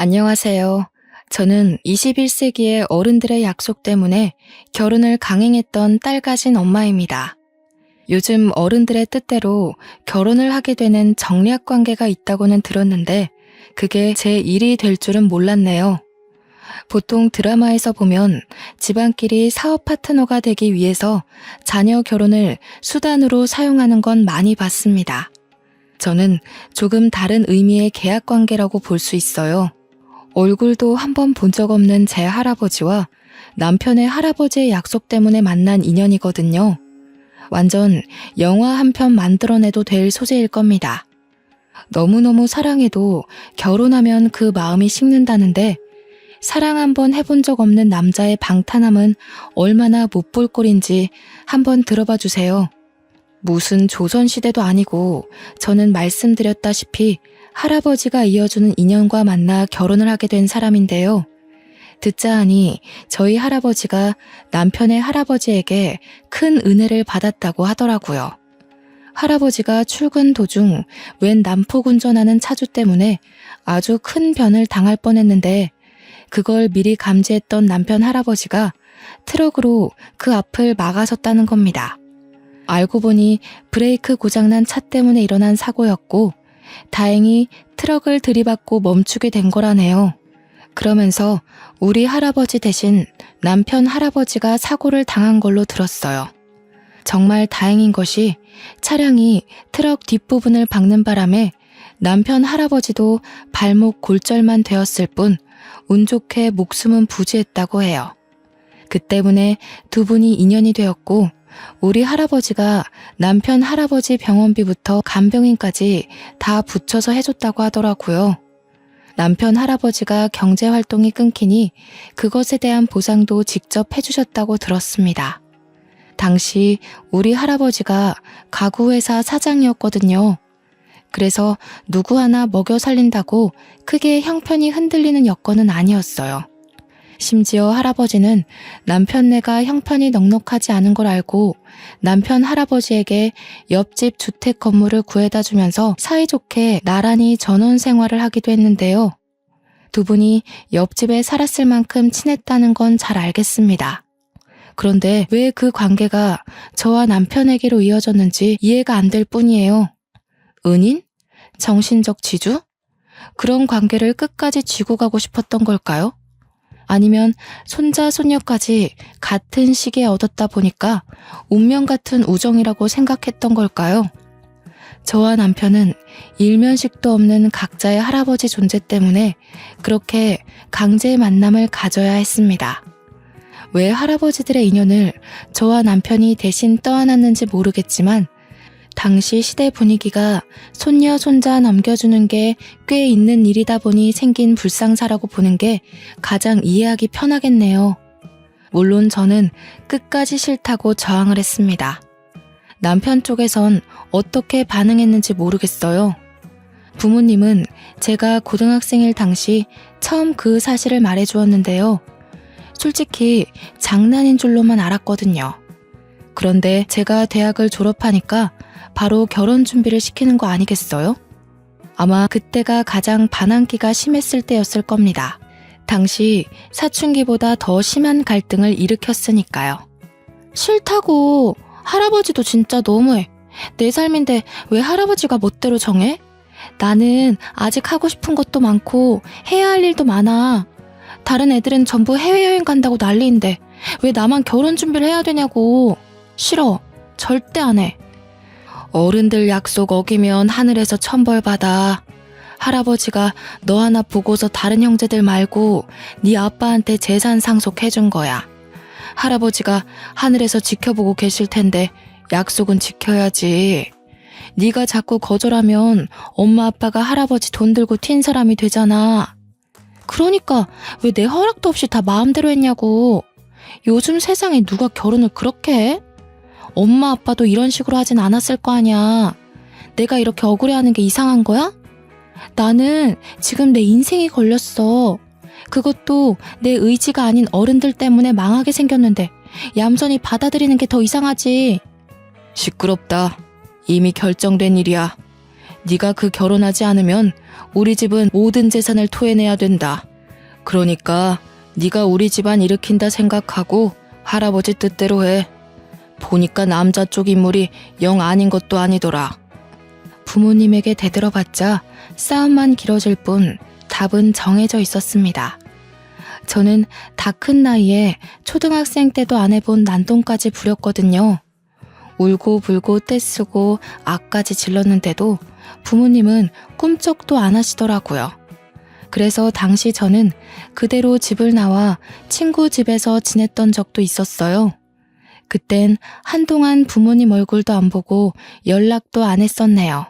안녕하세요. 저는 21세기의 어른들의 약속 때문에 결혼을 강행했던 딸 가진 엄마입니다. 요즘 어른들의 뜻대로 결혼을 하게 되는 정략 관계가 있다고는 들었는데 그게 제 일이 될 줄은 몰랐네요. 보통 드라마에서 보면 집안끼리 사업 파트너가 되기 위해서 자녀 결혼을 수단으로 사용하는 건 많이 봤습니다. 저는 조금 다른 의미의 계약 관계라고 볼 수 있어요. 얼굴도 한 번 본 적 없는 제 할아버지와 남편의 할아버지의 약속 때문에 만난 인연이거든요. 완전 영화 한 편 만들어내도 될 소재일 겁니다. 너무너무 사랑해도 결혼하면 그 마음이 식는다는데 사랑 한 번 해본 적 없는 남자의 방탄함은 얼마나 못 볼 꼴인지 한번 들어봐 주세요. 무슨 조선시대도 아니고 저는 말씀드렸다시피 할아버지가 이어주는 인연과 만나 결혼을 하게 된 사람인데요. 듣자 하니 저희 할아버지가 남편의 할아버지에게 큰 은혜를 받았다고 하더라고요. 할아버지가 출근 도중 웬 난폭 운전하는 차주 때문에 아주 큰 변을 당할 뻔했는데 그걸 미리 감지했던 남편 할아버지가 트럭으로 그 앞을 막아섰다는 겁니다. 알고 보니 브레이크 고장난 차 때문에 일어난 사고였고 다행히 트럭을 들이받고 멈추게 된 거라네요. 그러면서 우리 할아버지 대신 남편 할아버지가 사고를 당한 걸로 들었어요. 정말 다행인 것이 차량이 트럭 뒷부분을 박는 바람에 남편 할아버지도 발목 골절만 되었을 뿐 운 좋게 목숨은 부지했다고 해요. 그 때문에 두 분이 인연이 되었고 우리 할아버지가 남편 할아버지 병원비부터 간병인까지 다 붙여서 해줬다고 하더라고요. 남편 할아버지가 경제활동이 끊기니 그것에 대한 보상도 직접 해주셨다고 들었습니다. 당시 우리 할아버지가 가구회사 사장이었거든요. 그래서 누구 하나 먹여 살린다고 크게 형편이 흔들리는 여건은 아니었어요. 심지어 할아버지는 남편네가 형편이 넉넉하지 않은 걸 알고 남편 할아버지에게 옆집 주택 건물을 구해다 주면서 사이좋게 나란히 전원 생활을 하기도 했는데요. 두 분이 옆집에 살았을 만큼 친했다는 건 잘 알겠습니다. 그런데 왜 그 관계가 저와 남편에게로 이어졌는지 이해가 안 될 뿐이에요. 은인? 정신적 지주? 그런 관계를 끝까지 쥐고 가고 싶었던 걸까요? 아니면 손자 손녀까지 같은 시기에 얻었다 보니까 운명 같은 우정이라고 생각했던 걸까요? 저와 남편은 일면식도 없는 각자의 할아버지 존재 때문에 그렇게 강제의 만남을 가져야 했습니다. 왜 할아버지들의 인연을 저와 남편이 대신 떠안았는지 모르겠지만 당시 시대 분위기가 손녀 손자 넘겨주는 게 꽤 있는 일이다 보니 생긴 불상사라고 보는 게 가장 이해하기 편하겠네요. 물론 저는 끝까지 싫다고 저항을 했습니다. 남편 쪽에선 어떻게 반응했는지 모르겠어요. 부모님은 제가 고등학생일 당시 처음 그 사실을 말해주었는데요. 솔직히 장난인 줄로만 알았거든요. 그런데 제가 대학을 졸업하니까 바로 결혼 준비를 시키는 거 아니겠어요? 아마 그때가 가장 반항기가 심했을 때였을 겁니다. 당시 사춘기보다 더 심한 갈등을 일으켰으니까요. 싫다고. 할아버지도 진짜 너무해. 내 삶인데 왜 할아버지가 멋대로 정해? 나는 아직 하고 싶은 것도 많고 해야 할 일도 많아. 다른 애들은 전부 해외여행 간다고 난리인데 왜 나만 결혼 준비를 해야 되냐고. 싫어. 절대 안 해. 어른들 약속 어기면 하늘에서 천벌 받아. 할아버지가 너 하나 보고서 다른 형제들 말고 네 아빠한테 재산 상속해준 거야. 할아버지가 하늘에서 지켜보고 계실 텐데 약속은 지켜야지. 네가 자꾸 거절하면 엄마 아빠가 할아버지 돈 들고 튄 사람이 되잖아. 그러니까 왜 내 허락도 없이 다 마음대로 했냐고. 요즘 세상에 누가 결혼을 그렇게 해? 엄마 아빠도 이런 식으로 하진 않았을 거 아니야. 내가 이렇게 억울해하는 게 이상한 거야? 나는 지금 내 인생이 걸렸어. 그것도 내 의지가 아닌 어른들 때문에 망하게 생겼는데 얌전히 받아들이는 게 더 이상하지. 시끄럽다. 이미 결정된 일이야. 네가 그 결혼하지 않으면 우리 집은 모든 재산을 토해내야 된다. 그러니까 네가 우리 집안 일으킨다 생각하고 할아버지 뜻대로 해. 보니까 남자 쪽 인물이 영 아닌 것도 아니더라. 부모님에게 대들어봤자 싸움만 길어질 뿐 답은 정해져 있었습니다. 저는 다 큰 나이에 초등학생 때도 안 해본 난동까지 부렸거든요. 울고 불고 떼쓰고 악까지 질렀는데도 부모님은 꿈쩍도 안 하시더라고요. 그래서 당시 저는 그대로 집을 나와 친구 집에서 지냈던 적도 있었어요. 그땐 한동안 부모님 얼굴도 안 보고 연락도 안 했었네요.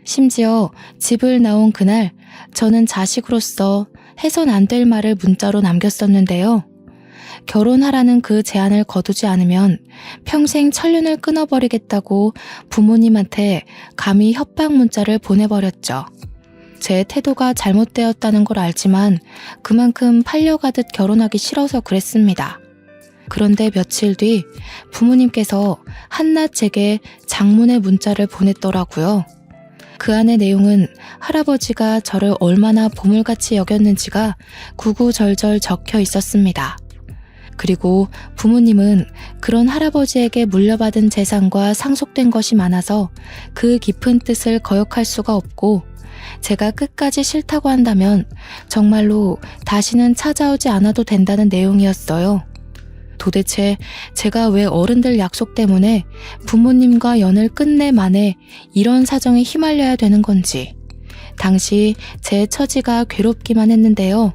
심지어 집을 나온 그날 저는 자식으로서 해선 안 될 말을 문자로 남겼었는데요. 결혼하라는 그 제안을 거두지 않으면 평생 천륜을 끊어버리겠다고 부모님한테 감히 협박 문자를 보내버렸죠. 제 태도가 잘못되었다는 걸 알지만 그만큼 팔려가듯 결혼하기 싫어서 그랬습니다. 그런데 며칠 뒤 부모님께서 한낱 제게 장문의 문자를 보냈더라고요. 그 안의 내용은 할아버지가 저를 얼마나 보물같이 여겼는지가 구구절절 적혀 있었습니다. 그리고 부모님은 그런 할아버지에게 물려받은 재산과 상속된 것이 많아서 그 깊은 뜻을 거역할 수가 없고 제가 끝까지 싫다고 한다면 정말로 다시는 찾아오지 않아도 된다는 내용이었어요. 도대체 제가 왜 어른들 약속 때문에 부모님과 연을 끝내 만에 이런 사정에 휘말려야 되는 건지 당시 제 처지가 괴롭기만 했는데요.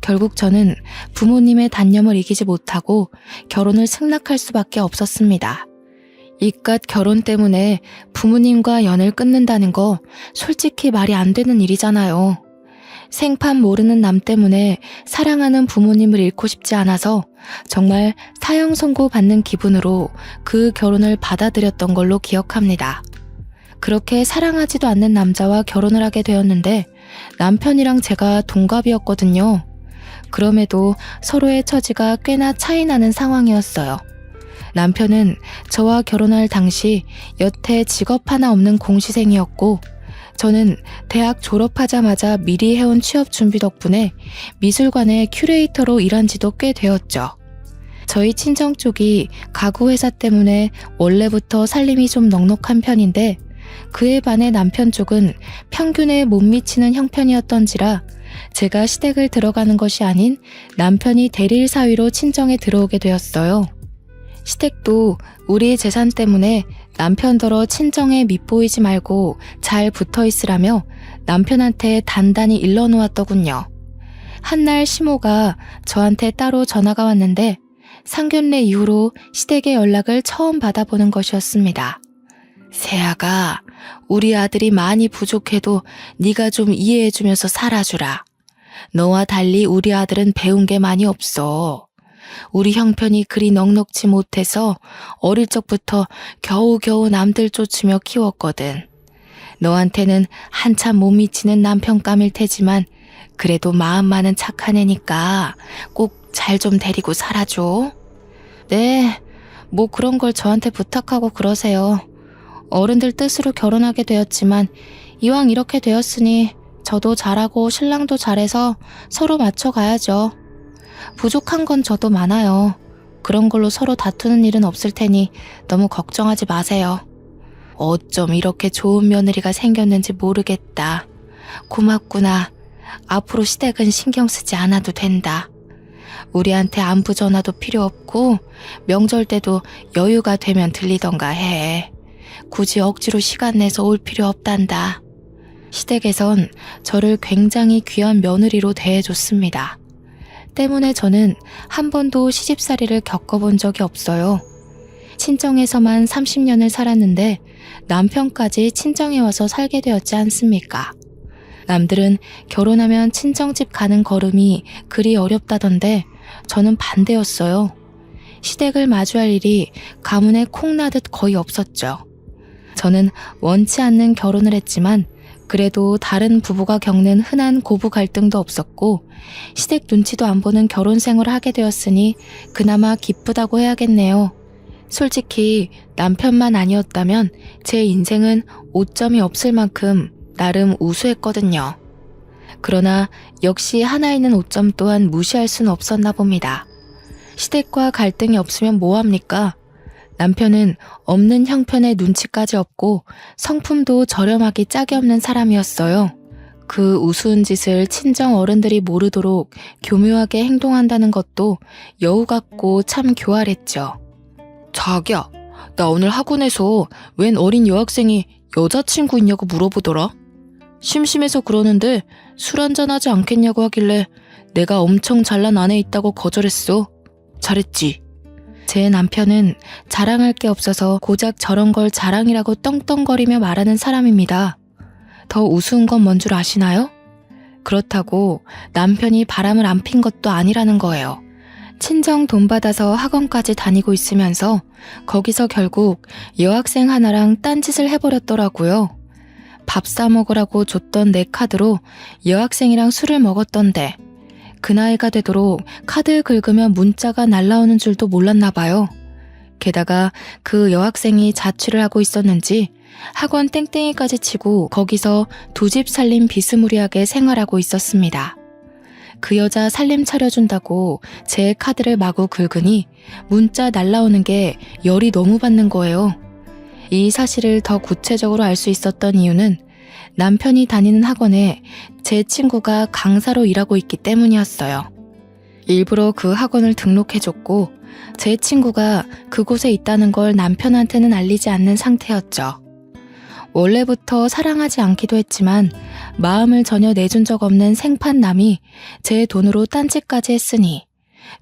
결국 저는 부모님의 단념을 이기지 못하고 결혼을 승낙할 수밖에 없었습니다. 이깟 결혼 때문에 부모님과 연을 끊는다는 거 솔직히 말이 안 되는 일이잖아요. 생판 모르는 남 때문에 사랑하는 부모님을 잃고 싶지 않아서 정말 사형 선고 받는 기분으로 그 결혼을 받아들였던 걸로 기억합니다. 그렇게 사랑하지도 않는 남자와 결혼을 하게 되었는데 남편이랑 제가 동갑이었거든요. 그럼에도 서로의 처지가 꽤나 차이 나는 상황이었어요. 남편은 저와 결혼할 당시 여태 직업 하나 없는 공시생이었고 저는 대학 졸업하자마자 미리 해온 취업 준비 덕분에 미술관의 큐레이터로 일한 지도 꽤 되었죠. 저희 친정 쪽이 가구 회사 때문에 원래부터 살림이 좀 넉넉한 편인데 그에 반해 남편 쪽은 평균에 못 미치는 형편이었던지라 제가 시댁을 들어가는 것이 아닌 남편이 대리일 사위로 친정에 들어오게 되었어요. 시댁도 우리 재산 때문에 남편더러 친정에 밉보이지 말고 잘 붙어있으라며 남편한테 단단히 일러놓았더군요. 한날 시모가 저한테 따로 전화가 왔는데 상견례 이후로 시댁의 연락을 처음 받아보는 것이었습니다. 세아가 우리 아들이 많이 부족해도 네가 좀 이해해주면서 살아주라. 너와 달리 우리 아들은 배운 게 많이 없어. 우리 형편이 그리 넉넉지 못해서 어릴 적부터 겨우겨우 남들 쫓으며 키웠거든. 너한테는 한참 못 미치는 남편감일 테지만 그래도 마음만은 착한 애니까 꼭 잘 좀 데리고 살아줘. 네, 뭐 그런 걸 저한테 부탁하고 그러세요. 어른들 뜻으로 결혼하게 되었지만 이왕 이렇게 되었으니 저도 잘하고 신랑도 잘해서 서로 맞춰가야죠. 부족한 건 저도 많아요. 그런 걸로 서로 다투는 일은 없을 테니 너무 걱정하지 마세요. 어쩜 이렇게 좋은 며느리가 생겼는지 모르겠다. 고맙구나. 앞으로 시댁은 신경 쓰지 않아도 된다. 우리한테 안부 전화도 필요 없고 명절 때도 여유가 되면 들리던가 해. 굳이 억지로 시간 내서 올 필요 없단다. 시댁에선 저를 굉장히 귀한 며느리로 대해줬습니다. 때문에 저는 한 번도 시집살이를 겪어본 적이 없어요. 친정에서만 30년을 살았는데 남편까지 친정에 와서 살게 되었지 않습니까? 남들은 결혼하면 친정집 가는 걸음이 그리 어렵다던데 저는 반대였어요. 시댁을 마주할 일이 가문에 콩나듯 거의 없었죠. 저는 원치 않는 결혼을 했지만 그래도 다른 부부가 겪는 흔한 고부 갈등도 없었고 시댁 눈치도 안 보는 결혼 생활을 하게 되었으니 그나마 기쁘다고 해야겠네요. 솔직히 남편만 아니었다면 제 인생은 오점이 없을 만큼 나름 우수했거든요. 그러나 역시 하나 있는 오점 또한 무시할 수는 없었나 봅니다. 시댁과 갈등이 없으면 뭐합니까? 남편은 없는 형편에 눈치까지 없고 성품도 저렴하기 짝이 없는 사람이었어요. 그 우스운 짓을 친정 어른들이 모르도록 교묘하게 행동한다는 것도 여우 같고 참 교활했죠. 자기야, 나 오늘 학원에서 웬 어린 여학생이 여자친구 있냐고 물어보더라. 심심해서 그러는데 술 한잔 하지 않겠냐고 하길래 내가 엄청 잘난 아내 있다고 거절했어. 잘했지? 제 남편은 자랑할 게 없어서 고작 저런 걸 자랑이라고 떵떵거리며 말하는 사람입니다. 더 우스운 건 뭔 줄 아시나요? 그렇다고 남편이 바람을 안 핀 것도 아니라는 거예요. 친정 돈 받아서 학원까지 다니고 있으면서 거기서 결국 여학생 하나랑 딴짓을 해버렸더라고요. 밥 사 먹으라고 줬던 내 카드로 여학생이랑 술을 먹었던데 그 나이가 되도록 카드 긁으면 문자가 날라오는 줄도 몰랐나 봐요. 게다가 그 여학생이 자취를 하고 있었는지 학원 땡땡이까지 치고 거기서 두 집 살림 비스무리하게 생활하고 있었습니다. 그 여자 살림 차려준다고 제 카드를 마구 긁으니 문자 날라오는 게 열이 너무 받는 거예요. 이 사실을 더 구체적으로 알 수 있었던 이유는 남편이 다니는 학원에 제 친구가 강사로 일하고 있기 때문이었어요. 일부러 그 학원을 등록해줬고 제 친구가 그곳에 있다는 걸 남편한테는 알리지 않는 상태였죠. 원래부터 사랑하지 않기도 했지만 마음을 전혀 내준 적 없는 생판남이 제 돈으로 딴짓까지 했으니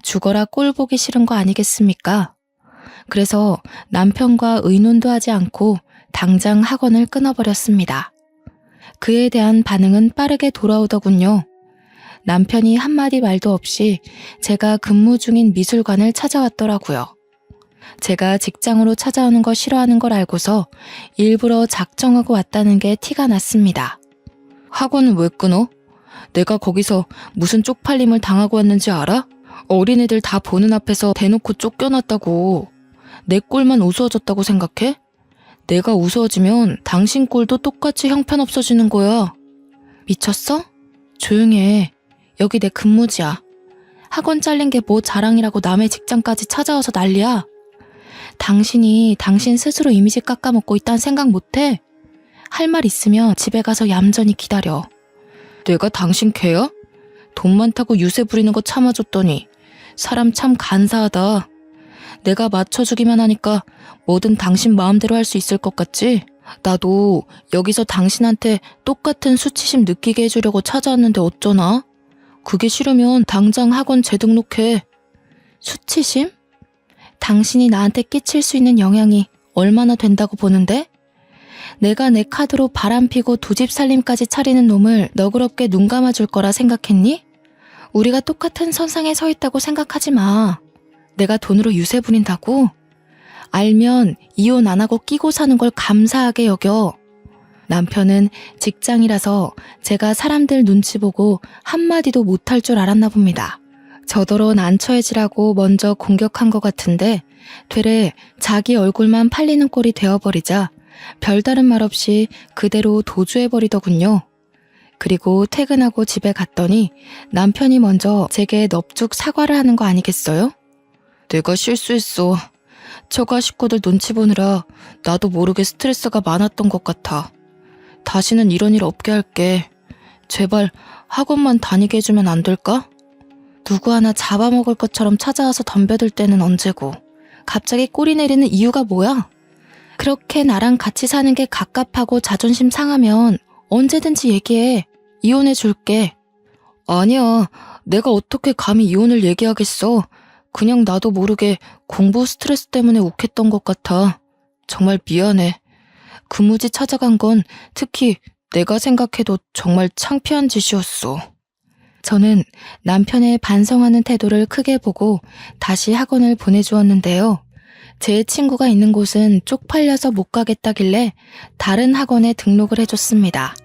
죽어라 꼴 보기 싫은 거 아니겠습니까? 그래서 남편과 의논도 하지 않고 당장 학원을 끊어버렸습니다. 그에 대한 반응은 빠르게 돌아오더군요. 남편이 한마디 말도 없이 제가 근무 중인 미술관을 찾아왔더라고요. 제가 직장으로 찾아오는 거 싫어하는 걸 알고서 일부러 작정하고 왔다는 게 티가 났습니다. 학원은 왜 끊어? 내가 거기서 무슨 쪽팔림을 당하고 왔는지 알아? 어린애들 다 보는 앞에서 대놓고 쫓겨났다고. 내 꼴만 우스워졌다고 생각해? 내가 우스워지면 당신 꼴도 똑같이 형편없어지는 거야. 미쳤어? 조용히 해. 여기 내 근무지야. 학원 잘린 게 뭐 자랑이라고 남의 직장까지 찾아와서 난리야. 당신이 당신 스스로 이미지 깎아먹고 있다는 생각 못해? 할 말 있으면 집에 가서 얌전히 기다려. 내가 당신 개야? 돈 많다고 유세 부리는 거 참아줬더니 사람 참 간사하다. 내가 맞춰주기만 하니까 뭐든 당신 마음대로 할 수 있을 것 같지? 나도 여기서 당신한테 똑같은 수치심 느끼게 해주려고 찾아왔는데 어쩌나? 그게 싫으면 당장 학원 재등록해. 수치심? 당신이 나한테 끼칠 수 있는 영향이 얼마나 된다고 보는데? 내가 내 카드로 바람피고 두 집 살림까지 차리는 놈을 너그럽게 눈 감아줄 거라 생각했니? 우리가 똑같은 선상에 서 있다고 생각하지 마. 내가 돈으로 유세 부린다고? 알면 이혼 안 하고 끼고 사는 걸 감사하게 여겨. 남편은 직장이라서 제가 사람들 눈치 보고 한마디도 못할 줄 알았나 봅니다. 저더러 난처해지라고 먼저 공격한 것 같은데 되레 자기 얼굴만 팔리는 꼴이 되어버리자 별다른 말 없이 그대로 도주해버리더군요. 그리고 퇴근하고 집에 갔더니 남편이 먼저 제게 넙죽 사과를 하는 거 아니겠어요? 내가 실수했어. 처가 식구들 눈치 보느라 나도 모르게 스트레스가 많았던 것 같아. 다시는 이런 일 없게 할게. 제발 학원만 다니게 해주면 안 될까? 누구 하나 잡아먹을 것처럼 찾아와서 덤벼들 때는 언제고. 갑자기 꼬리 내리는 이유가 뭐야? 그렇게 나랑 같이 사는 게 갑갑하고 자존심 상하면 언제든지 얘기해. 이혼해 줄게. 아니야. 내가 어떻게 감히 이혼을 얘기하겠어. 그냥 나도 모르게 공부 스트레스 때문에 욱했던 것 같아. 정말 미안해. 근무지 찾아간 건 특히 내가 생각해도 정말 창피한 짓이었어. 저는 남편의 반성하는 태도를 크게 보고 다시 학원을 보내주었는데요. 제 친구가 있는 곳은 쪽팔려서 못 가겠다길래 다른 학원에 등록을 해줬습니다.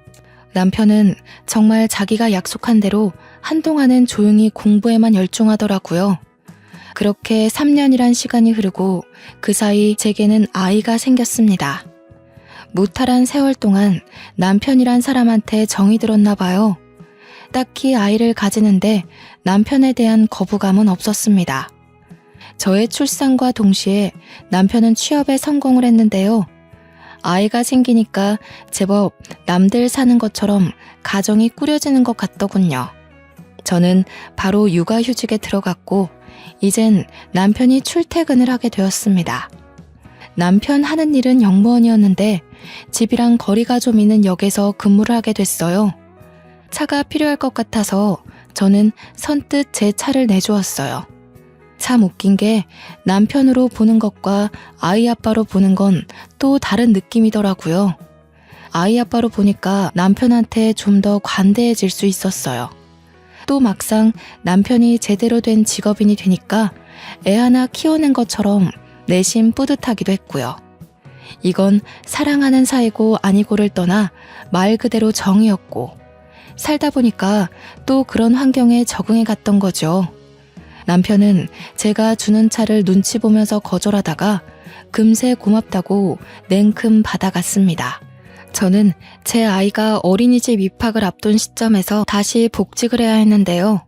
남편은 정말 자기가 약속한 대로 한동안은 조용히 공부에만 열중하더라고요. 그렇게 3년이란 시간이 흐르고 그 사이 제게는 아이가 생겼습니다. 무탈한 세월 동안 남편이란 사람한테 정이 들었나 봐요. 딱히 아이를 가지는데 남편에 대한 거부감은 없었습니다. 저의 출산과 동시에 남편은 취업에 성공을 했는데요. 아이가 생기니까 제법 남들 사는 것처럼 가정이 꾸려지는 것 같더군요. 저는 바로 육아휴직에 들어갔고 이젠 남편이 출퇴근을 하게 되었습니다. 남편 하는 일은 영무원이었는데 집이랑 거리가 좀 있는 역에서 근무를 하게 됐어요. 차가 필요할 것 같아서 저는 선뜻 제 차를 내주었어요. 참 웃긴 게 남편으로 보는 것과 아이 아빠로 보는 건 또 다른 느낌이더라고요. 아이 아빠로 보니까 남편한테 좀 더 관대해질 수 있었어요. 또 막상 남편이 제대로 된 직업인이 되니까 애 하나 키워낸 것처럼 내심 뿌듯하기도 했고요. 이건 사랑하는 사이고 아니고를 떠나 말 그대로 정이었고 살다 보니까 또 그런 환경에 적응해 갔던 거죠. 남편은 제가 주는 차를 눈치 보면서 거절하다가 금세 고맙다고 냉큼 받아갔습니다. 저는 제 아이가 어린이집 입학을 앞둔 시점에서 다시 복직을 해야 했는데요.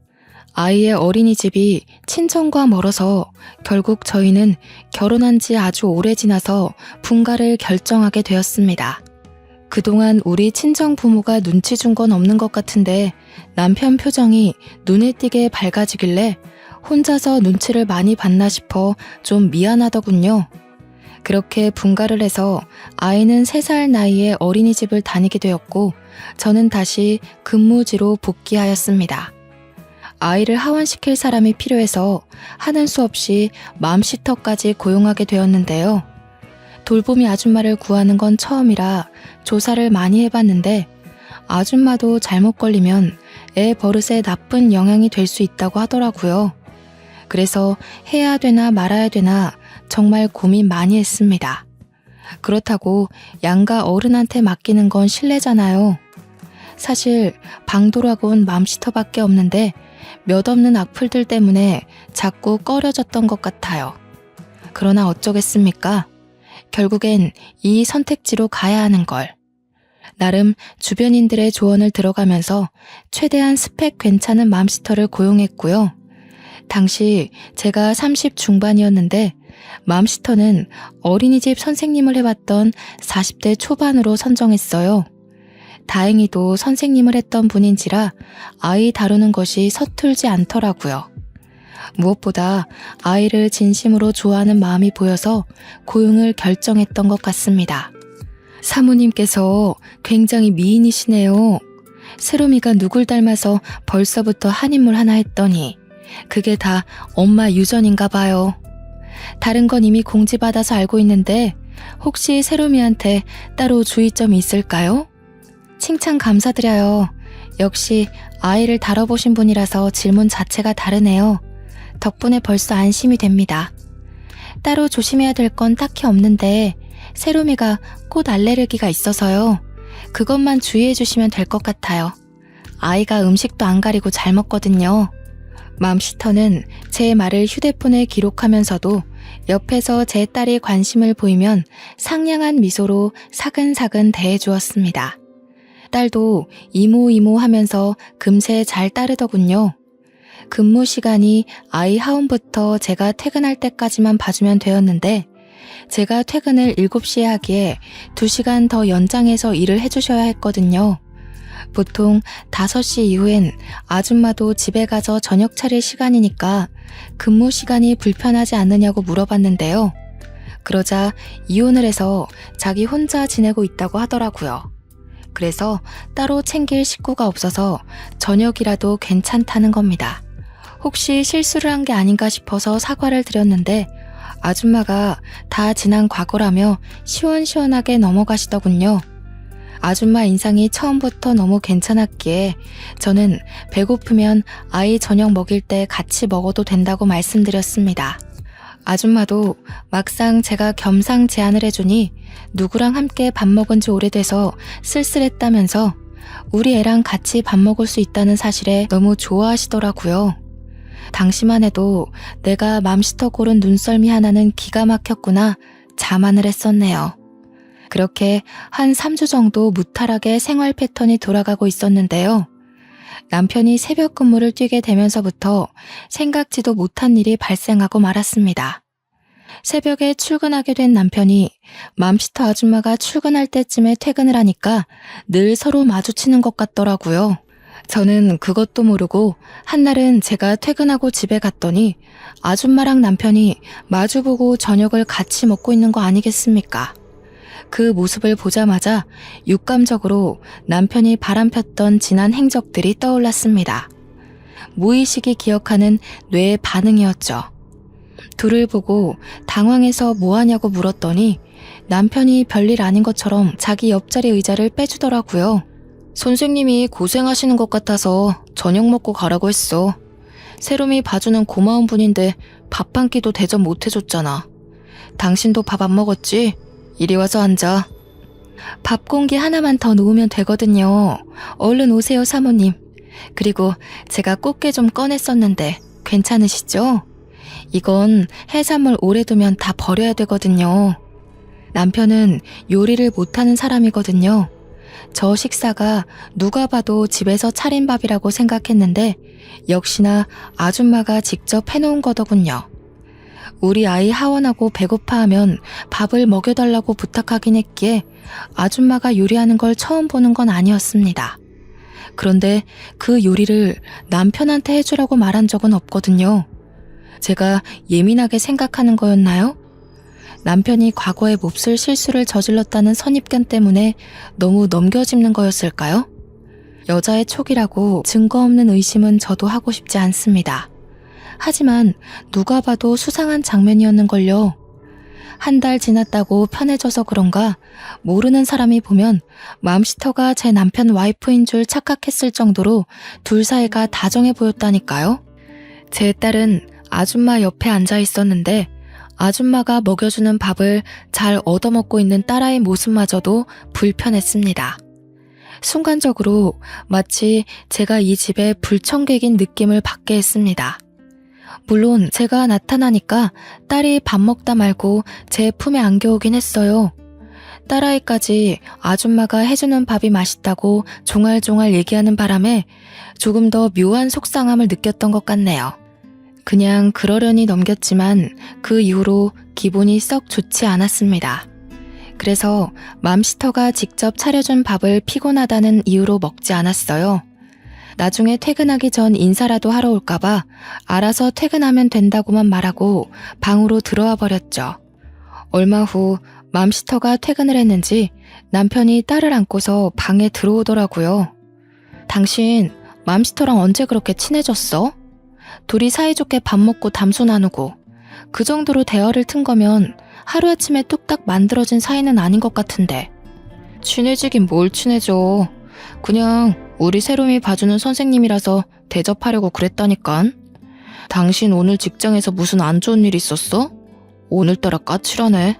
아이의 어린이집이 친정과 멀어서 결국 저희는 결혼한 지 아주 오래 지나서 분가를 결정하게 되었습니다. 그동안 우리 친정 부모가 눈치 준 건 없는 것 같은데 남편 표정이 눈에 띄게 밝아지길래 혼자서 눈치를 많이 봤나 싶어 좀 미안하더군요. 그렇게 분가를 해서 아이는 3살 나이에 어린이집을 다니게 되었고 저는 다시 근무지로 복귀하였습니다. 아이를 하원시킬 사람이 필요해서 하는 수 없이 맘시터까지 고용하게 되었는데요. 돌보미 아줌마를 구하는 건 처음이라 조사를 많이 해봤는데 아줌마도 잘못 걸리면 애 버릇에 나쁜 영향이 될 수 있다고 하더라고요. 그래서 해야 되나 말아야 되나 정말 고민 많이 했습니다. 그렇다고 양가 어른한테 맡기는 건 실례잖아요. 사실 방도락은 맘시터밖에 없는데 몇 없는 악플들 때문에 자꾸 꺼려졌던 것 같아요. 그러나 어쩌겠습니까? 결국엔 이 선택지로 가야 하는 걸. 나름 주변인들의 조언을 들어가면서 최대한 스펙 괜찮은 맘시터를 고용했고요. 당시 제가 30 중반이었는데 맘시터는 어린이집 선생님을 해봤던 40대 초반으로 선정했어요. 다행히도 선생님을 했던 분인지라 아이 다루는 것이 서툴지 않더라고요. 무엇보다 아이를 진심으로 좋아하는 마음이 보여서 고용을 결정했던 것 같습니다. 사모님께서 굉장히 미인이시네요. 세롬이가 누굴 닮아서 벌써부터 한인물 하나 했더니 그게 다 엄마 유전인가 봐요. 다른 건 이미 공지받아서 알고 있는데 혹시 세롬이한테 따로 주의점이 있을까요? 칭찬 감사드려요. 역시 아이를 다뤄보신 분이라서 질문 자체가 다르네요. 덕분에 벌써 안심이 됩니다. 따로 조심해야 될 건 딱히 없는데 세롬이가 꽃 알레르기가 있어서요. 그것만 주의해 주시면 될 것 같아요. 아이가 음식도 안 가리고 잘 먹거든요. 맘시터는 제 말을 휴대폰에 기록하면서도 옆에서 제 딸이 관심을 보이면 상냥한 미소로 사근사근 대해주었습니다. 딸도 이모 하면서 금세 잘 따르더군요. 근무 시간이 아이 하원부터 제가 퇴근할 때까지만 봐주면 되었는데 제가 퇴근을 7시에 하기에 2시간 더 연장해서 일을 해주셔야 했거든요. 보통 5시 이후엔 아줌마도 집에 가서 저녁 차릴 시간이니까 근무 시간이 불편하지 않느냐고 물어봤는데요. 그러자 이혼을 해서 자기 혼자 지내고 있다고 하더라고요. 그래서 따로 챙길 식구가 없어서 저녁이라도 괜찮다는 겁니다. 혹시 실수를 한 게 아닌가 싶어서 사과를 드렸는데 아줌마가 다 지난 과거라며 시원시원하게 넘어가시더군요. 아줌마 인상이 처음부터 너무 괜찮았기에 저는 배고프면 아이 저녁 먹일 때 같이 먹어도 된다고 말씀드렸습니다. 아줌마도 막상 제가 겸상 제안을 해주니 누구랑 함께 밥 먹은 지 오래돼서 쓸쓸했다면서 우리 애랑 같이 밥 먹을 수 있다는 사실에 너무 좋아하시더라고요. 당시만 해도 내가 맘시터 고른 눈썰미 하나는 기가 막혔구나 자만을 했었네요. 그렇게 한 3주 정도 무탈하게 생활 패턴이 돌아가고 있었는데요. 남편이 새벽 근무를 뛰게 되면서부터 생각지도 못한 일이 발생하고 말았습니다. 새벽에 출근하게 된 남편이 맘시터 아줌마가 출근할 때쯤에 퇴근을 하니까 늘 서로 마주치는 것 같더라고요. 저는 그것도 모르고 한날은 제가 퇴근하고 집에 갔더니 아줌마랑 남편이 마주보고 저녁을 같이 먹고 있는 거 아니겠습니까? 그 모습을 보자마자 육감적으로 남편이 바람폈던 지난 행적들이 떠올랐습니다. 무의식이 기억하는 뇌의 반응이었죠. 둘을 보고 당황해서 뭐하냐고 물었더니 남편이 별일 아닌 것처럼 자기 옆자리 의자를 빼주더라고요. 선생님이 고생하시는 것 같아서 저녁 먹고 가라고 했어. 세롬이 봐주는 고마운 분인데 밥 한 끼도 대접 못 해줬잖아. 당신도 밥 안 먹었지? 이리 와서 앉아. 밥 공기 하나만 더 놓으면 되거든요. 얼른 오세요, 사모님. 그리고 제가 꽃게 좀 꺼냈었는데 괜찮으시죠? 이건 해산물 오래 두면 다 버려야 되거든요. 남편은 요리를 못하는 사람이거든요. 저 식사가 누가 봐도 집에서 차린 밥이라고 생각했는데 역시나 아줌마가 직접 해놓은 거더군요. 우리 아이 하원하고 배고파하면 밥을 먹여달라고 부탁하긴 했기에 아줌마가 요리하는 걸 처음 보는 건 아니었습니다. 그런데 그 요리를 남편한테 해주라고 말한 적은 없거든요. 제가 예민하게 생각하는 거였나요? 남편이 과거에 몹쓸 실수를 저질렀다는 선입견 때문에 너무 넘겨짚는 거였을까요? 여자의 촉이라고 증거 없는 의심은 저도 하고 싶지 않습니다. 하지만 누가 봐도 수상한 장면이었는걸요. 한 달 지났다고 편해져서 그런가 모르는 사람이 보면 맘시터가 제 남편 와이프인 줄 착각했을 정도로 둘 사이가 다정해 보였다니까요. 제 딸은 아줌마 옆에 앉아 있었는데 아줌마가 먹여주는 밥을 잘 얻어먹고 있는 딸아이 모습마저도 불편했습니다. 순간적으로 마치 제가 이 집의 불청객인 느낌을 받게 했습니다. 물론 제가 나타나니까 딸이 밥 먹다 말고 제 품에 안겨오긴 했어요. 딸아이까지 아줌마가 해주는 밥이 맛있다고 종알종알 얘기하는 바람에 조금 더 묘한 속상함을 느꼈던 것 같네요. 그냥 그러려니 넘겼지만 그 이후로 기분이 썩 좋지 않았습니다. 그래서 맘시터가 직접 차려준 밥을 피곤하다는 이유로 먹지 않았어요. 나중에 퇴근하기 전 인사라도 하러 올까봐 알아서 퇴근하면 된다고만 말하고 방으로 들어와 버렸죠. 얼마 후 맘시터가 퇴근을 했는지 남편이 딸을 안고서 방에 들어오더라고요. 당신 맘시터랑 언제 그렇게 친해졌어? 둘이 사이좋게 밥 먹고 담소 나누고 그 정도로 대화를 튼 거면 하루아침에 뚝딱 만들어진 사이는 아닌 것 같은데. 친해지긴 뭘 친해져. 그냥 우리 세롬이 봐주는 선생님이라서 대접하려고 그랬다니깐. 당신 오늘 직장에서 무슨 안 좋은 일 있었어? 오늘따라 까칠하네.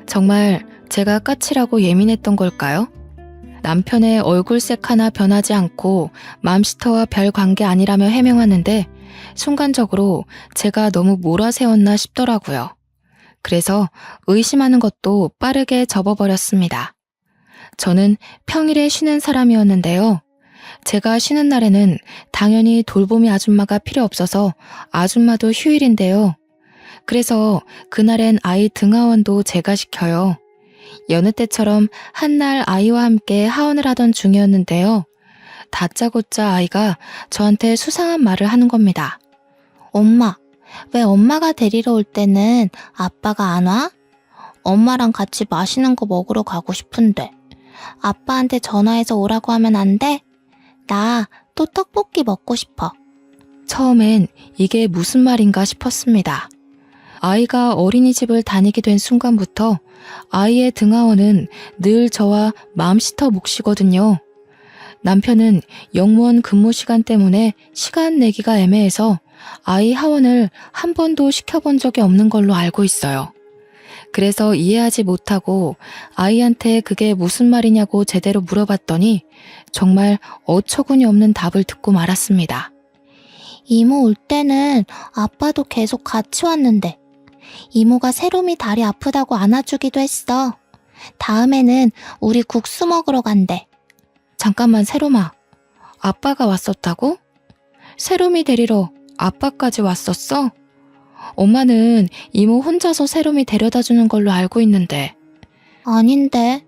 정말 제가 까칠하고 예민했던 걸까요? 남편의 얼굴색 하나 변하지 않고 맘시터와 별 관계 아니라며 해명하는데 순간적으로 제가 너무 몰아세웠나 싶더라고요. 그래서 의심하는 것도 빠르게 접어버렸습니다. 저는 평일에 쉬는 사람이었는데요. 제가 쉬는 날에는 당연히 돌보미 아줌마가 필요 없어서 아줌마도 휴일인데요. 그래서 그날엔 아이 등하원도 제가 시켜요. 여느 때처럼 한날 아이와 함께 하원을 하던 중이었는데요. 다짜고짜 아이가 저한테 수상한 말을 하는 겁니다. 엄마, 왜 엄마가 데리러 올 때는 아빠가 안 와? 엄마랑 같이 맛있는 거 먹으러 가고 싶은데 아빠한테 전화해서 오라고 하면 안 돼? 나 또 떡볶이 먹고 싶어. 처음엔 이게 무슨 말인가 싶었습니다. 아이가 어린이집을 다니게 된 순간부터 아이의 등하원은 늘 저와 맘시터 몫이거든요. 남편은 영무원 근무 시간 때문에 시간 내기가 애매해서 아이 하원을 한 번도 시켜본 적이 없는 걸로 알고 있어요. 그래서 이해하지 못하고 아이한테 그게 무슨 말이냐고 제대로 물어봤더니 정말 어처구니 없는 답을 듣고 말았습니다. 이모 올 때는 아빠도 계속 같이 왔는데 이모가 세롬이 다리 아프다고 안아주기도 했어. 다음에는 우리 국수 먹으러 간대. 잠깐만, 세롬아. 아빠가 왔었다고? 세롬이 데리러 아빠까지 왔었어? 엄마는 이모 혼자서 세롬이 데려다 주는 걸로 알고 있는데. 아닌데.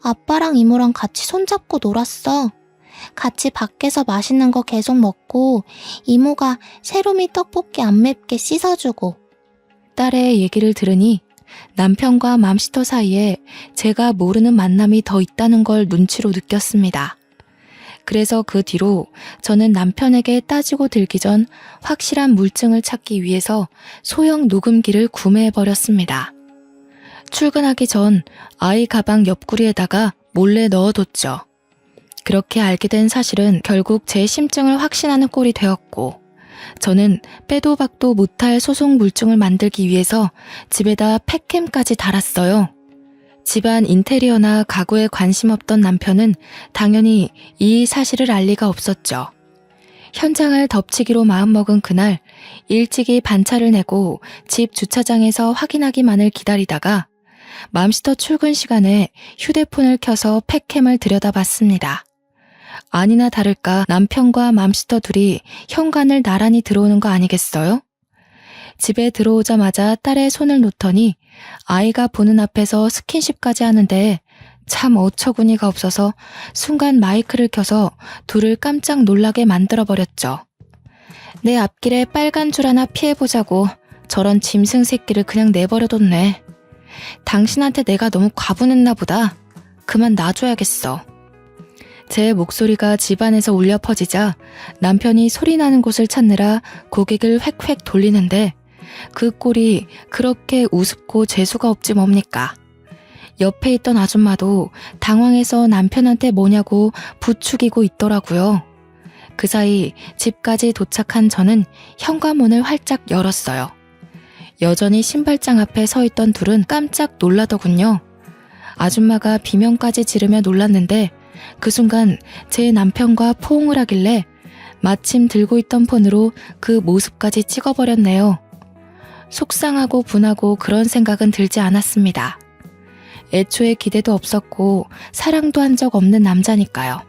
아빠랑 이모랑 같이 손잡고 놀았어. 같이 밖에서 맛있는 거 계속 먹고 이모가 세롬이 떡볶이 안 맵게 씻어주고. 딸의 얘기를 들으니 남편과 맘시터 사이에 제가 모르는 만남이 더 있다는 걸 눈치로 느꼈습니다. 그래서 그 뒤로 저는 남편에게 따지고 들기 전 확실한 물증을 찾기 위해서 소형 녹음기를 구매해버렸습니다. 출근하기 전 아이 가방 옆구리에다가 몰래 넣어뒀죠. 그렇게 알게 된 사실은 결국 제 심증을 확신하는 꼴이 되었고, 저는 빼도 박도 못할 소송 물증을 만들기 위해서 집에다 팩캠까지 달았어요. 집안 인테리어나 가구에 관심 없던 남편은 당연히 이 사실을 알 리가 없었죠. 현장을 덮치기로 마음먹은 그날 일찍이 반차를 내고 집 주차장에서 확인하기만을 기다리다가 맘시터 출근 시간에 휴대폰을 켜서 팩캠을 들여다봤습니다. 아니나 다를까 남편과 맘시터 둘이 현관을 나란히 들어오는 거 아니겠어요? 집에 들어오자마자 딸의 손을 놓더니 아이가 보는 앞에서 스킨십까지 하는데 참 어처구니가 없어서 순간 마이크를 켜서 둘을 깜짝 놀라게 만들어버렸죠. 내 앞길에 빨간 줄 하나 피해보자고 저런 짐승 새끼를 그냥 내버려뒀네. 당신한테 내가 너무 과분했나 보다. 그만 놔줘야겠어. 제 목소리가 집안에서 울려 퍼지자 남편이 소리나는 곳을 찾느라 고개를 획획 돌리는데 그 꼴이 그렇게 우습고 재수가 없지 뭡니까. 옆에 있던 아줌마도 당황해서 남편한테 뭐냐고 부추기고 있더라고요. 그 사이 집까지 도착한 저는 현관문을 활짝 열었어요. 여전히 신발장 앞에 서 있던 둘은 깜짝 놀라더군요. 아줌마가 비명까지 지르며 놀랐는데 그 순간 제 남편과 포옹을 하길래 마침 들고 있던 폰으로 그 모습까지 찍어버렸네요. 속상하고 분하고 그런 생각은 들지 않았습니다. 애초에 기대도 없었고 사랑도 한 적 없는 남자니까요.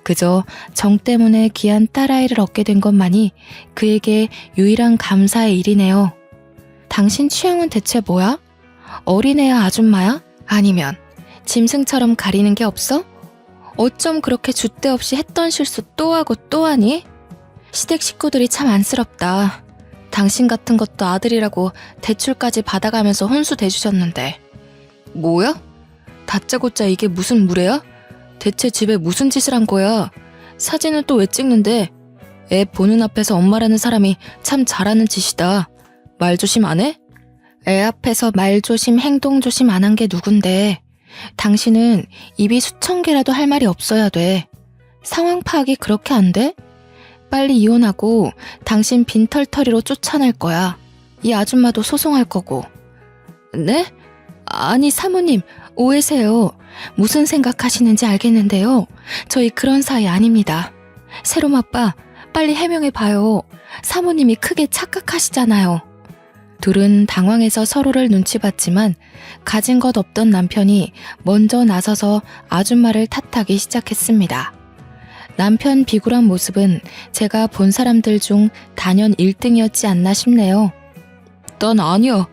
그저 정 때문에 귀한 딸아이를 얻게 된 것만이 그에게 유일한 감사의 일이네요. 당신 취향은 대체 뭐야? 어린애야 아줌마야? 아니면 짐승처럼 가리는 게 없어? 어쩜 그렇게 줏대 없이 했던 실수 또 하고 또 하니? 시댁 식구들이 참 안쓰럽다. 당신 같은 것도 아들이라고 대출까지 받아가면서 혼수 대주셨는데. 뭐야? 다짜고짜 이게 무슨 무례야? 대체 집에 무슨 짓을 한 거야? 사진은 또 왜 찍는데? 애 보는 앞에서 엄마라는 사람이 참 잘하는 짓이다. 말 조심 안 해? 애 앞에서 말 조심 행동 조심 안 한 게 누군데. 당신은 입이 수천 개라도 할 말이 없어야 돼. 상황 파악이 그렇게 안 돼? 빨리 이혼하고 당신 빈털터리로 쫓아낼 거야. 이 아줌마도 소송할 거고. 네? 아니 사모님 오해세요. 무슨 생각하시는지 알겠는데요. 저희 그런 사이 아닙니다. 세롬 아빠 빨리 해명해봐요. 사모님이 크게 착각하시잖아요. 둘은 당황해서 서로를 눈치 봤지만 가진 것 없던 남편이 먼저 나서서 아줌마를 탓하기 시작했습니다. 남편 비굴한 모습은 제가 본 사람들 중 단연 1등이었지 않나 싶네요. 난 아니야.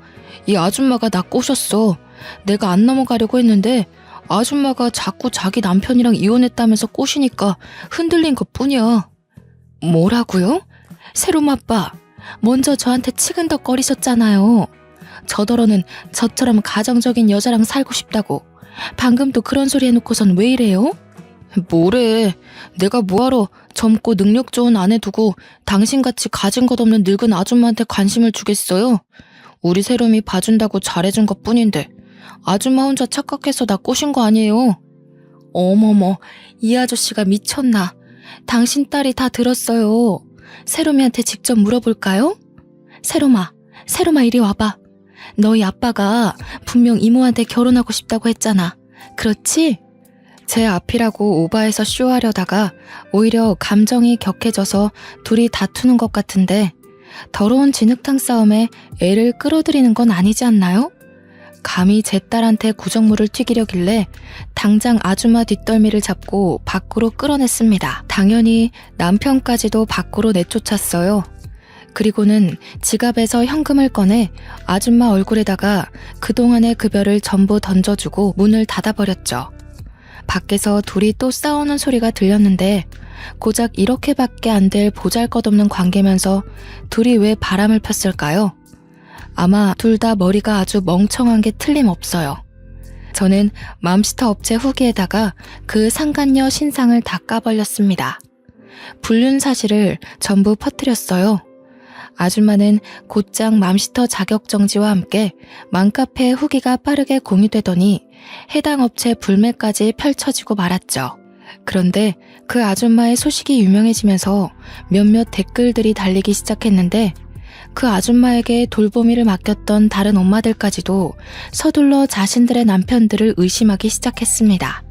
이 아줌마가 나 꼬셨어. 내가 안 넘어가려고 했는데 아줌마가 자꾸 자기 남편이랑 이혼했다면서 꼬시니까 흔들린 것뿐이야. 뭐라고요? 세롬 아빠, 먼저 저한테 치근덕거리셨잖아요. 저더러는 저처럼 가정적인 여자랑 살고 싶다고. 방금도 그런 소리 해놓고선 왜 이래요? 뭐래. 내가 뭐하러 젊고 능력 좋은 아내 두고 당신같이 가진 것 없는 늙은 아줌마한테 관심을 주겠어요? 우리 세롬이 봐준다고 잘해준 것뿐인데 아줌마 혼자 착각해서 나 꼬신 거 아니에요? 어머머, 이 아저씨가 미쳤나. 당신 딸이 다 들었어요. 세롬이한테 직접 물어볼까요? 세롬아 이리 와봐. 너희 아빠가 분명 이모한테 결혼하고 싶다고 했잖아. 그렇지? 제 앞이라고 오바해서 쇼하려다가 오히려 감정이 격해져서 둘이 다투는 것 같은데 더러운 진흙탕 싸움에 애를 끌어들이는 건 아니지 않나요? 감히 제 딸한테 구정물을 튀기려길래 당장 아줌마 뒷덜미를 잡고 밖으로 끌어냈습니다. 당연히 남편까지도 밖으로 내쫓았어요. 그리고는 지갑에서 현금을 꺼내 아줌마 얼굴에다가 그동안의 급여를 전부 던져주고 문을 닫아버렸죠. 밖에서 둘이 또 싸우는 소리가 들렸는데 고작 이렇게밖에 안 될 보잘것없는 관계면서 둘이 왜 바람을 폈을까요? 아마 둘 다 머리가 아주 멍청한 게 틀림없어요. 저는 맘스터 업체 후기에다가 그 상간녀 신상을 다 까발렸습니다. 불륜 사실을 전부 퍼뜨렸어요. 아줌마는 곧장 맘스터 자격정지와 함께 맘카페 후기가 빠르게 공유되더니 해당 업체 불매까지 펼쳐지고 말았죠. 그런데 그 아줌마의 소식이 유명해지면서 몇몇 댓글들이 달리기 시작했는데 그 아줌마에게 돌보미를 맡겼던 다른 엄마들까지도 서둘러 자신들의 남편들을 의심하기 시작했습니다.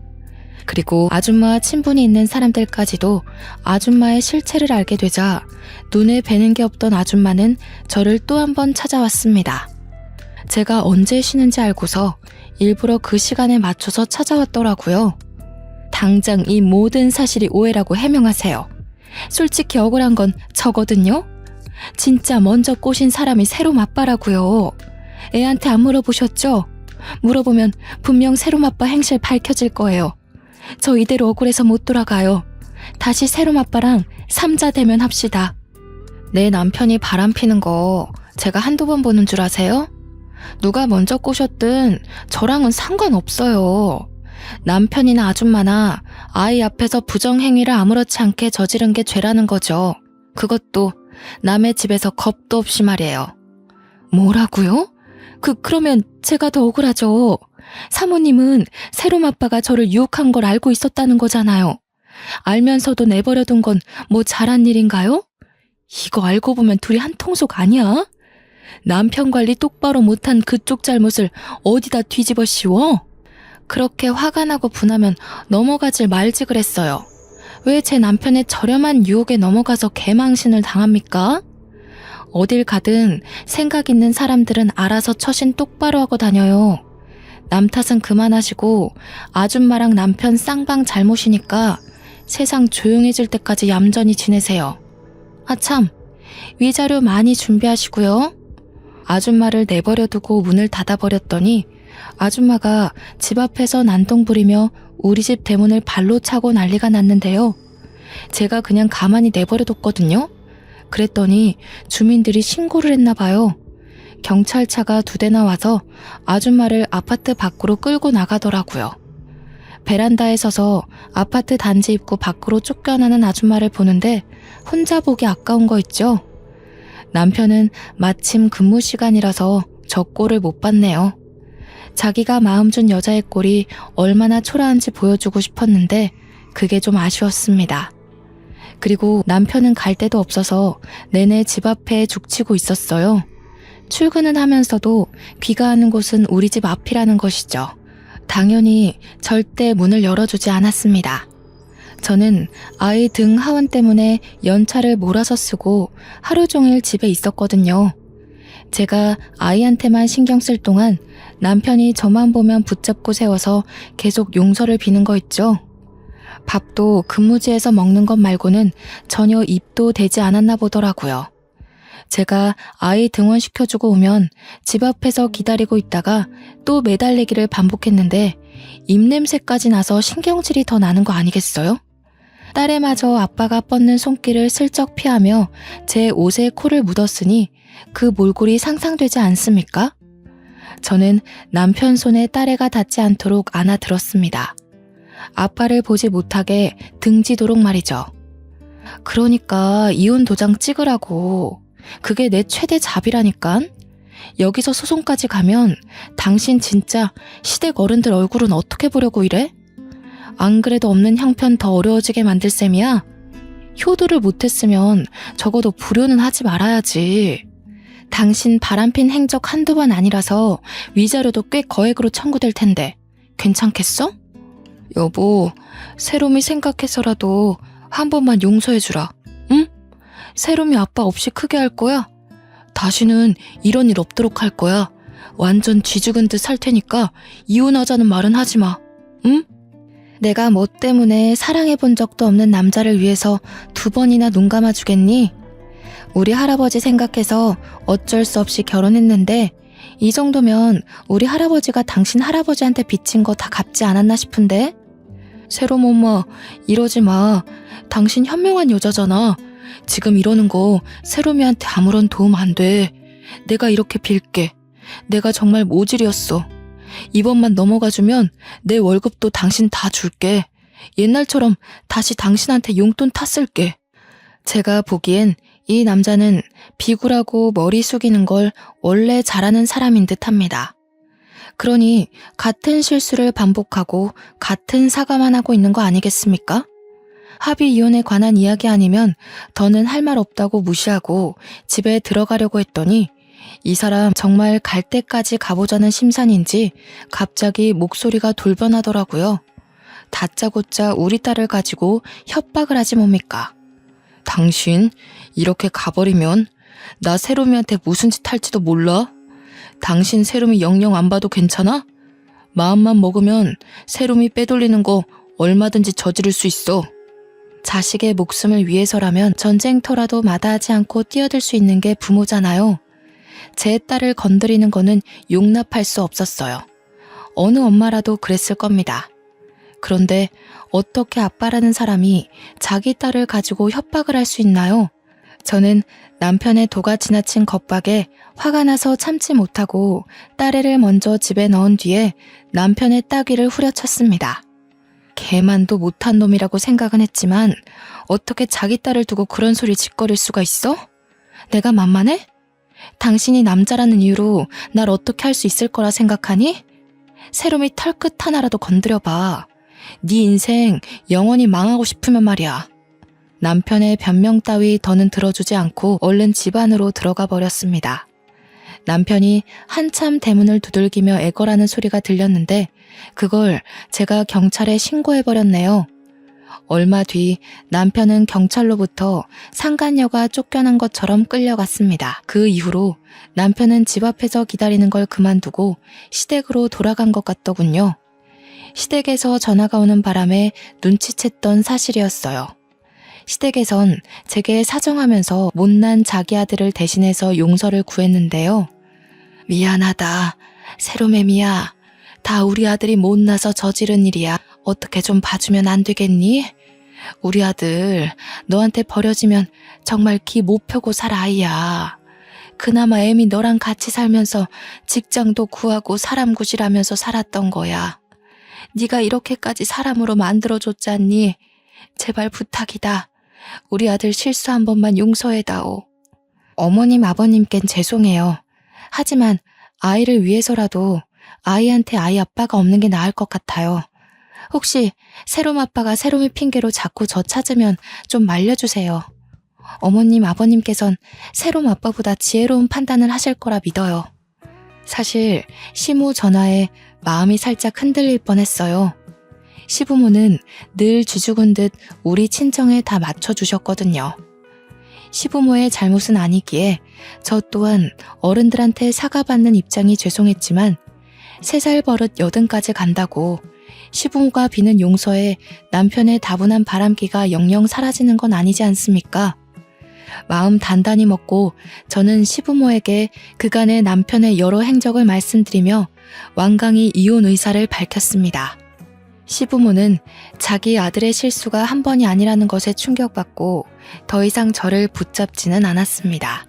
그리고 아줌마와 친분이 있는 사람들까지도 아줌마의 실체를 알게 되자 눈에 뵈는 게 없던 아줌마는 저를 또 한 번 찾아왔습니다. 제가 언제 쉬는지 알고서 일부러 그 시간에 맞춰서 찾아왔더라고요. 당장 이 모든 사실이 오해라고 해명하세요. 솔직히 억울한 건 저거든요. 진짜 먼저 꼬신 사람이 새로 맞바라고요. 애한테 안 물어보셨죠? 물어보면 분명 새로 맞바 행실 밝혀질 거예요. 저 이대로 억울해서 못 돌아가요. 다시 새로 맞바랑 삼자 대면합시다. 내 남편이 바람피는 거 제가 한두 번 보는 줄 아세요? 누가 먼저 꼬셨든 저랑은 상관없어요. 남편이나 아줌마나 아이 앞에서 부정행위를 아무렇지 않게 저지른 게 죄라는 거죠. 그것도 남의 집에서 겁도 없이 말이에요. 뭐라고요? 그러면 제가 더 억울하죠. 사모님은 새롬 아빠가 저를 유혹한 걸 알고 있었다는 거잖아요. 알면서도 내버려둔 건 뭐 잘한 일인가요? 이거 알고 보면 둘이 한 통속 아니야? 남편 관리 똑바로 못한 그쪽 잘못을 어디다 뒤집어 씌워? 그렇게 화가 나고 분하면 넘어가질 말지 그랬어요. 왜 제 남편의 저렴한 유혹에 넘어가서 개망신을 당합니까? 어딜 가든 생각 있는 사람들은 알아서 처신 똑바로 하고 다녀요. 남 탓은 그만하시고 아줌마랑 남편 쌍방 잘못이니까 세상 조용해질 때까지 얌전히 지내세요. 아참, 위자료 많이 준비하시고요. 아줌마를 내버려두고 문을 닫아버렸더니 아줌마가 집 앞에서 난동 부리며 우리 집 대문을 발로 차고 난리가 났는데요. 제가 그냥 가만히 내버려뒀거든요. 그랬더니 주민들이 신고를 했나 봐요. 경찰차가 2대나 와서 아줌마를 아파트 밖으로 끌고 나가더라고요. 베란다에 서서 아파트 단지 입구 밖으로 쫓겨나는 아줌마를 보는데 혼자 보기 아까운 거 있죠? 남편은 마침 근무 시간이라서 저 꼴을 못 봤네요. 자기가 마음 준 여자의 꼴이 얼마나 초라한지 보여주고 싶었는데 그게 좀 아쉬웠습니다. 그리고 남편은 갈 데도 없어서 내내 집 앞에 죽치고 있었어요. 출근은 하면서도 귀가하는 곳은 우리 집 앞이라는 것이죠. 당연히 절대 문을 열어주지 않았습니다. 저는 아이 등 하원 때문에 연차를 몰아서 쓰고 하루 종일 집에 있었거든요. 제가 아이한테만 신경 쓸 동안 남편이 저만 보면 붙잡고 세워서 계속 용서를 비는 거 있죠. 밥도 근무지에서 먹는 것 말고는 전혀 입도 대지 않았나 보더라고요. 제가 아이 등원시켜주고 오면 집 앞에서 기다리고 있다가 또 매달리기를 반복했는데 입냄새까지 나서 신경질이 더 나는 거 아니겠어요? 딸애마저 아빠가 뻗는 손길을 슬쩍 피하며 제 옷에 코를 묻었으니 그 몰골이 상상되지 않습니까? 저는 남편 손에 딸애가 닿지 않도록 안아들었습니다. 아빠를 보지 못하게 등지도록 말이죠. 그러니까 이혼 도장 찍으라고. 그게 내 최대 잡이라니깐. 여기서 소송까지 가면 당신 진짜 시댁 어른들 얼굴은 어떻게 보려고 이래? 안 그래도 없는 형편 더 어려워지게 만들 셈이야? 효도를 못했으면 적어도 불효는 하지 말아야지. 당신 바람핀 행적 한두 번 아니라서 위자료도 꽤 거액으로 청구될 텐데 괜찮겠어? 여보, 세롬이 생각해서라도 한 번만 용서해주라. 응? 세롬이 아빠 없이 크게 할 거야? 다시는 이런 일 없도록 할 거야. 완전 쥐죽은 듯 살 테니까 이혼하자는 말은 하지 마. 응? 내가 뭐 때문에 사랑해본 적도 없는 남자를 위해서 2번이나 눈 감아주겠니? 우리 할아버지 생각해서 어쩔 수 없이 결혼했는데 이 정도면 우리 할아버지가 당신 할아버지한테 빚진 거 다 갚지 않았나 싶은데? 세롬 엄마, 이러지 마. 당신 현명한 여자잖아. 지금 이러는 거 세롬이한테 아무런 도움 안 돼. 내가 이렇게 빌게. 내가 정말 모질이었어. 이번만 넘어가주면 내 월급도 당신 다 줄게. 옛날처럼 다시 당신한테 용돈 탔을게. 제가 보기엔 이 남자는 비굴하고 머리 숙이는 걸 원래 잘하는 사람인 듯합니다. 그러니 같은 실수를 반복하고 같은 사과만 하고 있는 거 아니겠습니까? 합의 이혼에 관한 이야기 아니면 더는 할 말 없다고 무시하고 집에 들어가려고 했더니 이 사람 정말 갈 때까지 가보자는 심산인지 갑자기 목소리가 돌변하더라고요. 다짜고짜 우리 딸을 가지고 협박을 하지 뭡니까? 당신 이렇게 가버리면 나 세롬이한테 무슨 짓 할지도 몰라? 당신 세롬이 영영 안 봐도 괜찮아? 마음만 먹으면 세롬이 빼돌리는 거 얼마든지 저지를 수 있어. 자식의 목숨을 위해서라면 전쟁터라도 마다하지 않고 뛰어들 수 있는 게 부모잖아요. 제 딸을 건드리는 거는 용납할 수 없었어요. 어느 엄마라도 그랬을 겁니다. 그런데 어떻게 아빠라는 사람이 자기 딸을 가지고 협박을 할 수 있나요? 저는 남편의 도가 지나친 겁박에 화가 나서 참지 못하고 딸애를 먼저 집에 넣은 뒤에 남편의 따귀를 후려쳤습니다. 개만도 못한 놈이라고 생각은 했지만 어떻게 자기 딸을 두고 그런 소리 짓거릴 수가 있어? 내가 만만해? 당신이 남자라는 이유로 날 어떻게 할 수 있을 거라 생각하니? 세롬이 털끝 하나라도 건드려봐. 네 인생 영원히 망하고 싶으면 말이야. 남편의 변명 따위 더는 들어주지 않고 얼른 집 안으로 들어가 버렸습니다. 남편이 한참 대문을 두들기며 애걸하는 소리가 들렸는데 그걸 제가 경찰에 신고해버렸네요. 얼마 뒤 남편은 경찰로부터 상간녀가 쫓겨난 것처럼 끌려갔습니다. 그 이후로 남편은 집 앞에서 기다리는 걸 그만두고 시댁으로 돌아간 것 같더군요. 시댁에서 전화가 오는 바람에 눈치챘던 사실이었어요. 시댁에선 제게 사정하면서 못난 자기 아들을 대신해서 용서를 구했는데요. 미안하다. 세롬애미야. 다 우리 아들이 못나서 저지른 일이야. 어떻게 좀 봐주면 안 되겠니? 우리 아들 너한테 버려지면 정말 기 못 펴고 살 아이야. 그나마 애미 너랑 같이 살면서 직장도 구하고 사람 구실하면서 살았던 거야. 네가 이렇게까지 사람으로 만들어줬잖니. 제발 부탁이다. 우리 아들 실수 한 번만 용서해다오. 어머님 아버님께는 죄송해요. 하지만 아이를 위해서라도 아이한테 아이 아빠가 없는 게 나을 것 같아요. 혹시 세롬 아빠가 세롬이 핑계로 자꾸 저 찾으면 좀 말려주세요. 어머님 아버님께선 세롬 아빠보다 지혜로운 판단을 하실 거라 믿어요. 사실 시모 전화에 마음이 살짝 흔들릴 뻔했어요. 시부모는 늘 쥐죽은 듯 우리 친정에 다 맞춰주셨거든요. 시부모의 잘못은 아니기에 저 또한 어른들한테 사과받는 입장이 죄송했지만 3살 버릇 80까지 간다고 시부모가 비는 용서에 남편의 다분한 바람기가 영영 사라지는 건 아니지 않습니까? 마음 단단히 먹고 저는 시부모에게 그간의 남편의 여러 행적을 말씀드리며 완강히 이혼 의사를 밝혔습니다. 시부모는 자기 아들의 실수가 한 번이 아니라는 것에 충격받고 더 이상 저를 붙잡지는 않았습니다.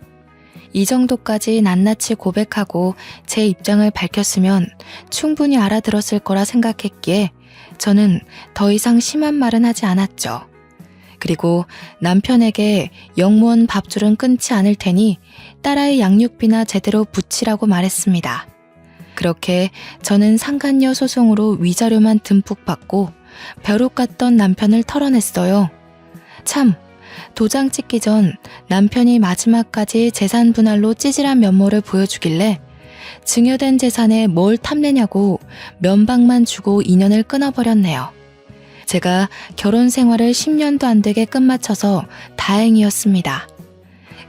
이 정도까지 낱낱이 고백하고 제 입장을 밝혔으면 충분히 알아들었을 거라 생각했기에 저는 더 이상 심한 말은 하지 않았죠. 그리고 남편에게 영무원 밥줄은 끊지 않을 테니 딸아이 양육비나 제대로 붙이라고 말했습니다. 그렇게 저는 상간녀 소송으로 위자료만 듬뿍 받고 벼룩 같던 남편을 털어냈어요. 참, 도장 찍기 전 남편이 마지막까지 재산 분할로 찌질한 면모를 보여주길래 증여된 재산에 뭘 탐내냐고 면박만 주고 인연을 끊어버렸네요. 제가 결혼 생활을 10년도 안 되게 끝마쳐서 다행이었습니다.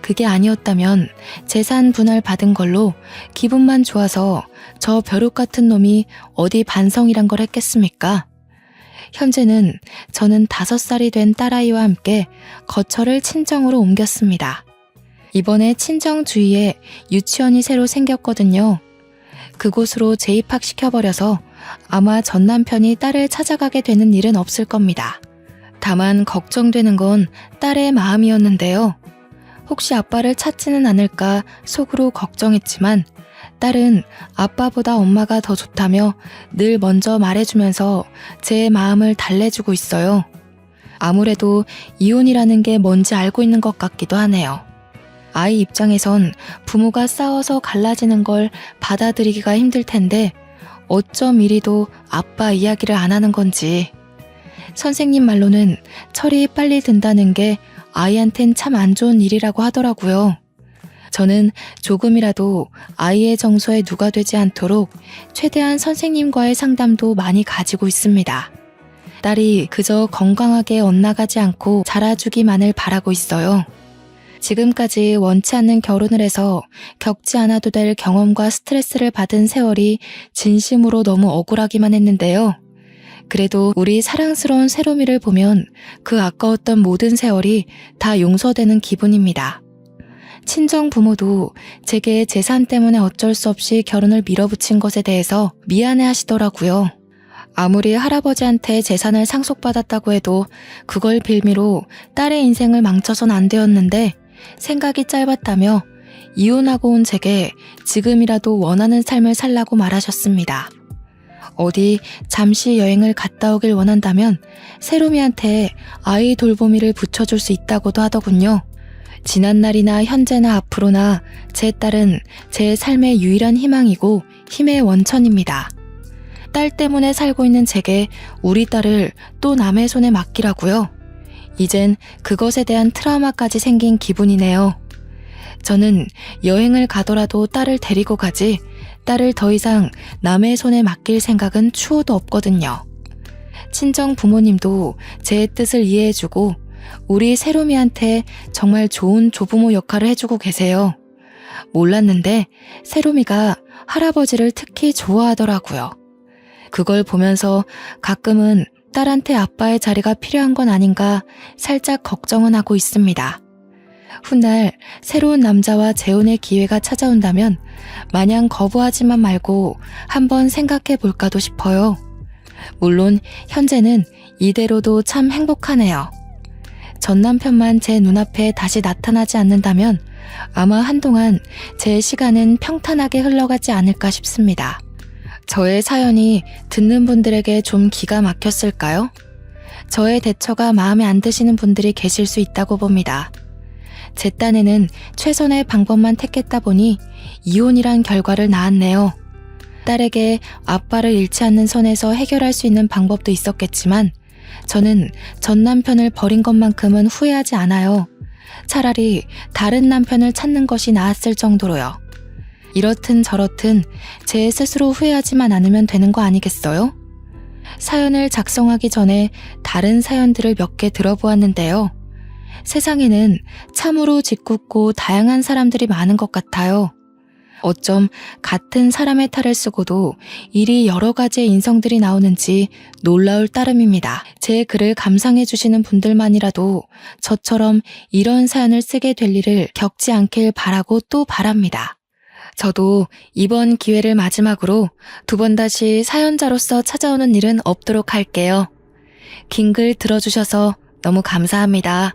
그게 아니었다면 재산 분할 받은 걸로 기분만 좋아서 저 벼룩 같은 놈이 어디 반성이란 걸 했겠습니까? 현재는 저는 5살이 된 딸아이와 함께 거처를 친정으로 옮겼습니다. 이번에 친정 주위에 유치원이 새로 생겼거든요. 그곳으로 재입학시켜버려서 아마 전 남편이 딸을 찾아가게 되는 일은 없을 겁니다. 다만 걱정되는 건 딸의 마음이었는데요. 혹시 아빠를 찾지는 않을까 속으로 걱정했지만 딸은 아빠보다 엄마가 더 좋다며 늘 먼저 말해주면서 제 마음을 달래주고 있어요. 아무래도 이혼이라는 게 뭔지 알고 있는 것 같기도 하네요. 아이 입장에선 부모가 싸워서 갈라지는 걸 받아들이기가 힘들 텐데 어쩜 이리도 아빠 이야기를 안 하는 건지. 선생님 말로는 철이 빨리 든다는 게 아이한텐 참 안 좋은 일이라고 하더라고요. 저는 조금이라도 아이의 정서에 누가 되지 않도록 최대한 선생님과의 상담도 많이 가지고 있습니다. 딸이 그저 건강하게 엇나가지 않고 자라주기만을 바라고 있어요. 지금까지 원치 않는 결혼을 해서 겪지 않아도 될 경험과 스트레스를 받은 세월이 진심으로 너무 억울하기만 했는데요. 그래도 우리 사랑스러운 세롬이를 보면 그 아까웠던 모든 세월이 다 용서되는 기분입니다. 친정 부모도 제게 재산 때문에 어쩔 수 없이 결혼을 밀어붙인 것에 대해서 미안해 하시더라고요. 아무리 할아버지한테 재산을 상속받았다고 해도 그걸 빌미로 딸의 인생을 망쳐선 안 되었는데 생각이 짧았다며 이혼하고 온 제게 지금이라도 원하는 삶을 살라고 말하셨습니다. 어디 잠시 여행을 갔다 오길 원한다면 세롬이한테 아이 돌보미를 붙여줄 수 있다고도 하더군요. 지난날이나 현재나 앞으로나 제 딸은 제 삶의 유일한 희망이고 힘의 원천입니다. 딸 때문에 살고 있는 제게 우리 딸을 또 남의 손에 맡기라고요. 이젠 그것에 대한 트라우마까지 생긴 기분이네요. 저는 여행을 가더라도 딸을 데리고 가지 딸을 더 이상 남의 손에 맡길 생각은 추호도 없거든요. 친정 부모님도 제 뜻을 이해해주고 우리 세롬이한테 정말 좋은 조부모 역할을 해주고 계세요. 몰랐는데 세롬이가 할아버지를 특히 좋아하더라고요. 그걸 보면서 가끔은 딸한테 아빠의 자리가 필요한 건 아닌가 살짝 걱정은 하고 있습니다. 훗날 새로운 남자와 재혼의 기회가 찾아온다면 마냥 거부하지만 말고 한번 생각해 볼까도 싶어요. 물론 현재는 이대로도 참 행복하네요. 전 남편만 제 눈앞에 다시 나타나지 않는다면 아마 한동안 제 시간은 평탄하게 흘러가지 않을까 싶습니다. 저의 사연이 듣는 분들에게 좀 기가 막혔을까요? 저의 대처가 마음에 안 드시는 분들이 계실 수 있다고 봅니다. 제 딴에는 최선의 방법만 택했다 보니 이혼이란 결과를 낳았네요. 딸에게 아빠를 잃지 않는 선에서 해결할 수 있는 방법도 있었겠지만 저는 전 남편을 버린 것만큼은 후회하지 않아요. 차라리 다른 남편을 찾는 것이 나았을 정도로요. 이렇든 저렇든 제 스스로 후회하지만 않으면 되는 거 아니겠어요? 사연을 작성하기 전에 다른 사연들을 몇 개 들어보았는데요. 세상에는 참으로 짓궂고 다양한 사람들이 많은 것 같아요. 어쩜 같은 사람의 탈을 쓰고도 이리 여러 가지의 인성들이 나오는지 놀라울 따름입니다. 제 글을 감상해 주시는 분들만이라도 저처럼 이런 사연을 쓰게 될 일을 겪지 않길 바라고 또 바랍니다. 저도 이번 기회를 마지막으로 2번 다시 사연자로서 찾아오는 일은 없도록 할게요. 긴 글 들어주셔서 너무 감사합니다.